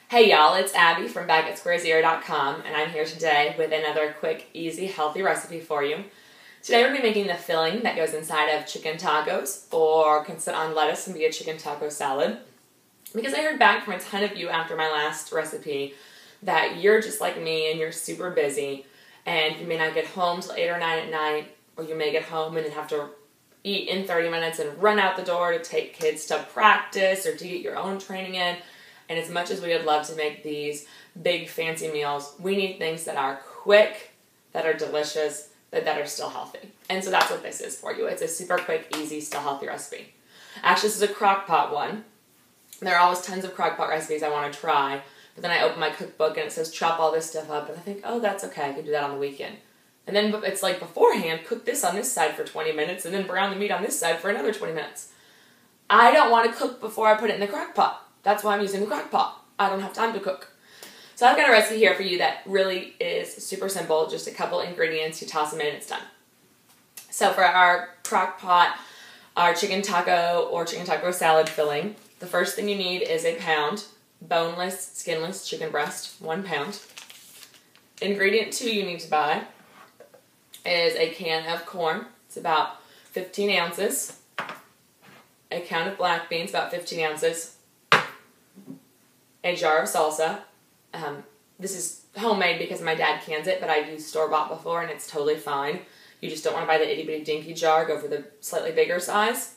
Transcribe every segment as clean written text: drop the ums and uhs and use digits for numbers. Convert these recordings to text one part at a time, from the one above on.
Hey y'all, it's Abby from backatsquarezero.com, and I'm here today with another quick, easy, healthy recipe for you. Today we're going to be making the filling that goes inside of chicken tacos, or can sit on lettuce and be a chicken taco salad. Because I heard back from a ton of you after my last recipe that you're just like me and you're super busy, and you may not get home till 8 or 9 at night, or you may get home and then have to eat in 30 minutes and run out the door to take kids to practice or to get your own training in. And as much as we would love to make these big fancy meals, we need things that are quick, that are delicious, that are still healthy. And so that's what this is for you. It's a super quick, easy, still healthy recipe. Actually, this is a Crockpot one. There are always tons of Crockpot recipes I want to try, but then I open my cookbook and it says chop all this stuff up, and I think, oh, that's okay, I can do that on the weekend. And then it's like beforehand, cook this on this side for 20 minutes and then brown the meat on this side for another 20 minutes. I don't want to cook before I put it in the Crockpot. That's why I'm using the Crockpot. I don't have time to cook. So I've got a recipe here for you that really is super simple. Just a couple ingredients, you toss them in and it's done. So for our Crockpot, our chicken taco or chicken taco salad filling, the first thing you need is a pound boneless, skinless chicken breast, 1 pound. Ingredient 2 you need to buy is a can of corn. It's about 15 ounces. A can of black beans, about 15 ounces. A jar of salsa. This is homemade because my dad cans it, but I've used store-bought before and it's totally fine. You just don't want to buy the itty-bitty dinky jar. Go for the slightly bigger size.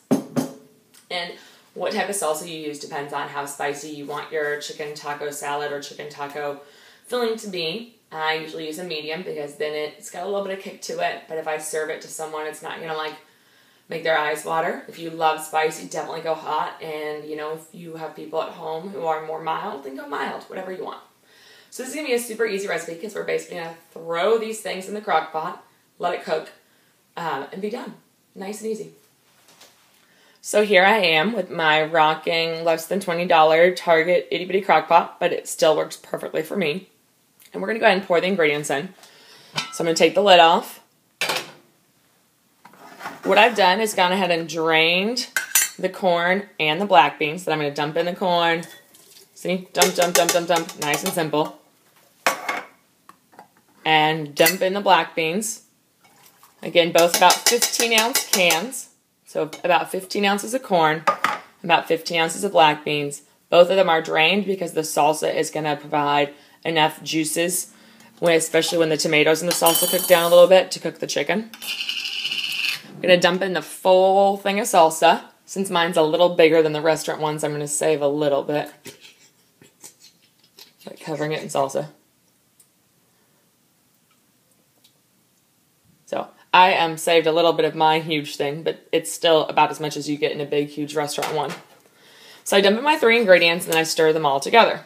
And what type of salsa you use depends on how spicy you want your chicken taco salad or chicken taco filling to be. I usually use a medium because then it's got a little bit of kick to it, but if I serve it to someone, it's not going to make their eyes water. If you love spicy, definitely go hot. And, if you have people at home who are more mild, then go mild, whatever you want. So this is going to be a super easy recipe because we're basically going to throw these things in the crock pot, let it cook, and be done. Nice and easy. So here I am with my rocking less than $20 Target itty bitty crock pot, but it still works perfectly for me. And we're going to go ahead and pour the ingredients in. So I'm going to take the lid off. What I've done is gone ahead and drained the corn and the black beans that I'm going to dump in the corn. See? Dump, dump, dump, dump, dump. Nice and simple. And dump in the black beans. Again, both about 15-ounce cans. So about 15 ounces of corn, about 15 ounces of black beans. Both of them are drained because the salsa is going to provide enough juices, especially when the tomatoes and the salsa cook down a little bit, to cook the chicken. I'm going to dump in the full thing of salsa. Since mine's a little bigger than the restaurant ones, I'm going to save a little bit. Like covering it in salsa. So I saved a little bit of my huge thing, but it's still about as much as you get in a big, huge restaurant one. So I dump in my 3 ingredients and then I stir them all together.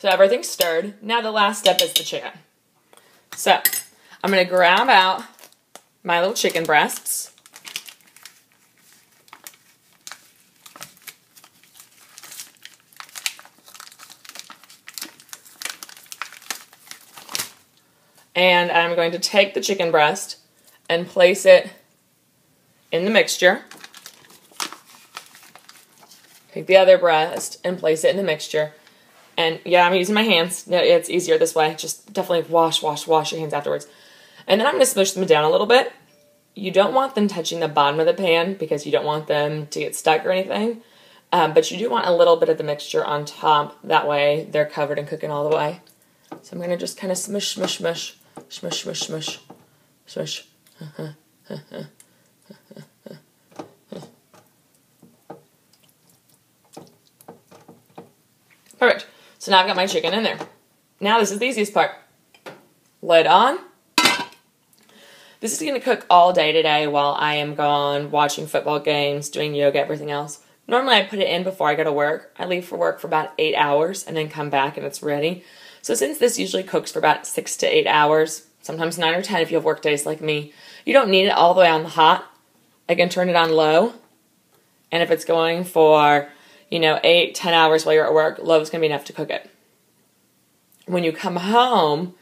So everything's stirred. Now the last step is the chicken. So I'm going to grab out my little chicken breasts. And I'm going to take the chicken breast and place it in the mixture. Take the other breast and place it in the mixture. And yeah, I'm using my hands. It's easier this way. Just definitely wash your hands afterwards. And then I'm going to smush them down a little bit. You don't want them touching the bottom of the pan because you don't want them to get stuck or anything. But you do want a little bit of the mixture on top. That way they're covered and cooking all the way. So I'm going to just kind of smush, smush, smush. Smush, smush, smush. Smush. Perfect. So now I've got my chicken in there. Now this is the easiest part. Lid on. This is going to cook all day today while I am gone watching football games, doing yoga, everything else. Normally I put it in before I go to work. I leave for work for about 8 hours and then come back and it's ready. So since this usually cooks for about 6 to 8 hours, sometimes 9 or 10 if you have work days like me, you don't need it all the way on the hot. I can turn it on low. And if it's going for, 8, 10 hours while you're at work, low is going to be enough to cook it. When you come home,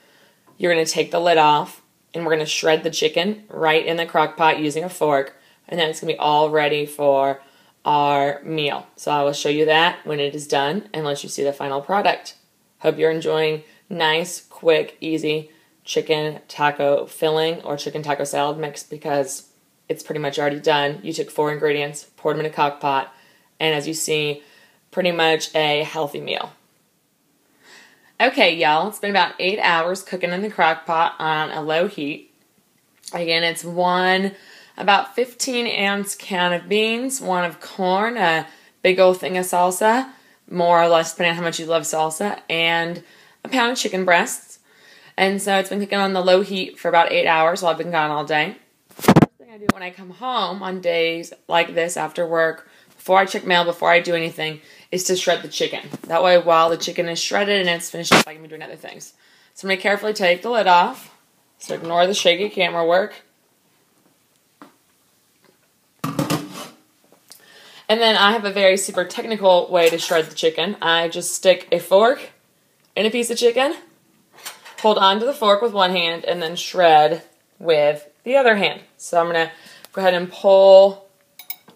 you're going to take the lid off and we're going to shred the chicken right in the crock pot using a fork, and then it's going to be all ready for our meal. So I will show you that when it is done and let you see the final product. Hope you're enjoying nice, quick, easy chicken taco filling or chicken taco salad mix, because it's pretty much already done. You took 4 ingredients, poured them in a crock pot, and as you see, pretty much a healthy meal. Okay, y'all, it's been about 8 hours cooking in the crock pot on a low heat. Again, it's one about 15-ounce can of beans, 1 of corn, a big old thing of salsa, more or less depending on how much you love salsa, and a pound of chicken breasts. And so it's been cooking on the low heat for about 8 hours while I've been gone all day. First thing I do when I come home on days like this after work, before I check mail, before I do anything, is to shred the chicken. That way, while the chicken is shredded and it's finished up, I can be doing other things. So I'm going to carefully take the lid off. So ignore the shaky camera work. And then I have a very super technical way to shred the chicken. I just stick a fork in a piece of chicken, hold on to the fork with one hand, and then shred with the other hand. So I'm going to go ahead and pull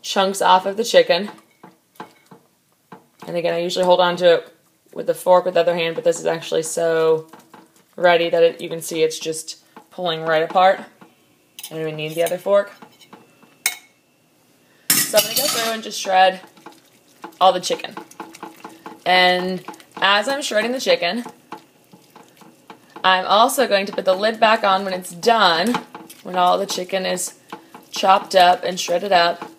chunks off of the chicken. And again, I usually hold on to it with the fork with the other hand, but this is actually so ready that you can see it's just pulling right apart. I don't even need the other fork. So I'm going to go through and just shred all the chicken. And as I'm shredding the chicken, I'm also going to put the lid back on when it's done, when all the chicken is chopped up and shredded up.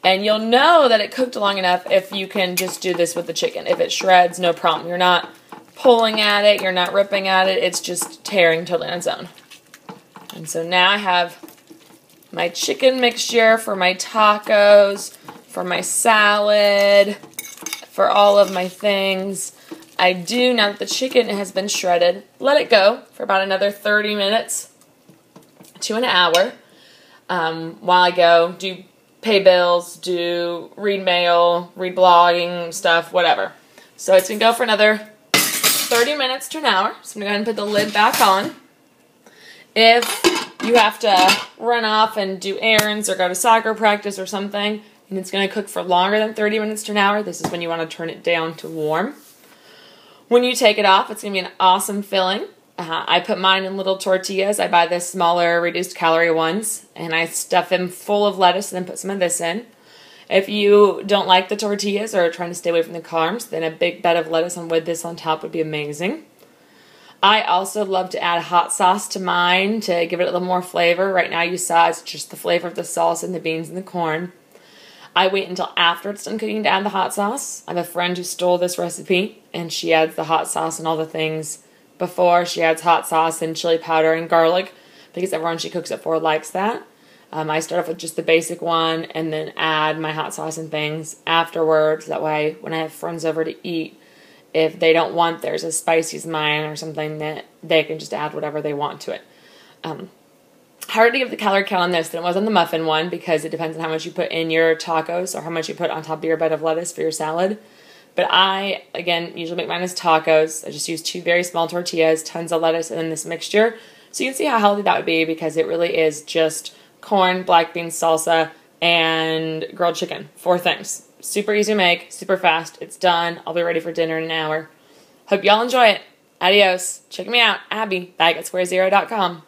And you'll know that it cooked long enough if you can just do this with the chicken. If it shreds, no problem. You're not pulling at it, you're not ripping at it, it's just tearing totally on its own. And so now I have my chicken mixture for my tacos, for my salad, for all of my things. I do, now that the chicken has been shredded, let it go for about another 30 minutes to an hour while I go do pay bills, read mail, read blogging stuff, whatever. So it's going to go for another 30 minutes to an hour. So I'm going to go ahead and put the lid back on. If you have to run off and do errands or go to soccer practice or something, and it's going to cook for longer than 30 minutes to an hour, this is when you want to turn it down to warm. When you take it off, it's going to be an awesome filling. I put mine in little tortillas. I buy the smaller, reduced calorie ones, and I stuff them full of lettuce and then put some of this in. If you don't like the tortillas or are trying to stay away from the carbs, then a big bed of lettuce with this on top would be amazing. I also love to add hot sauce to mine to give it a little more flavor. Right now you saw it's just the flavor of the salsa and the beans and the corn. I wait until after it's done cooking to add the hot sauce. I have a friend who stole this recipe, and she adds the hot sauce and all the things before. She adds hot sauce and chili powder and garlic because everyone she cooks it for likes that. I start off with just the basic one and then add my hot sauce and things afterwards. That way when I have friends over to eat, if they don't want theirs as spicy as mine or something, that they can just add whatever they want to it. Harder to give the calorie count on this than it was on the muffin one because it depends on how much you put in your tacos or how much you put on top of your bed of lettuce for your salad. But I, again, usually make mine as tacos. I just use 2 very small tortillas, tons of lettuce, and then this mixture. So you can see how healthy that would be because it really is just corn, black beans, salsa, and grilled chicken. 4 things. Super easy to make, super fast. It's done. I'll be ready for dinner in an hour. Hope y'all enjoy it. Adios. Check me out, Abby, bagotsquarezero.com.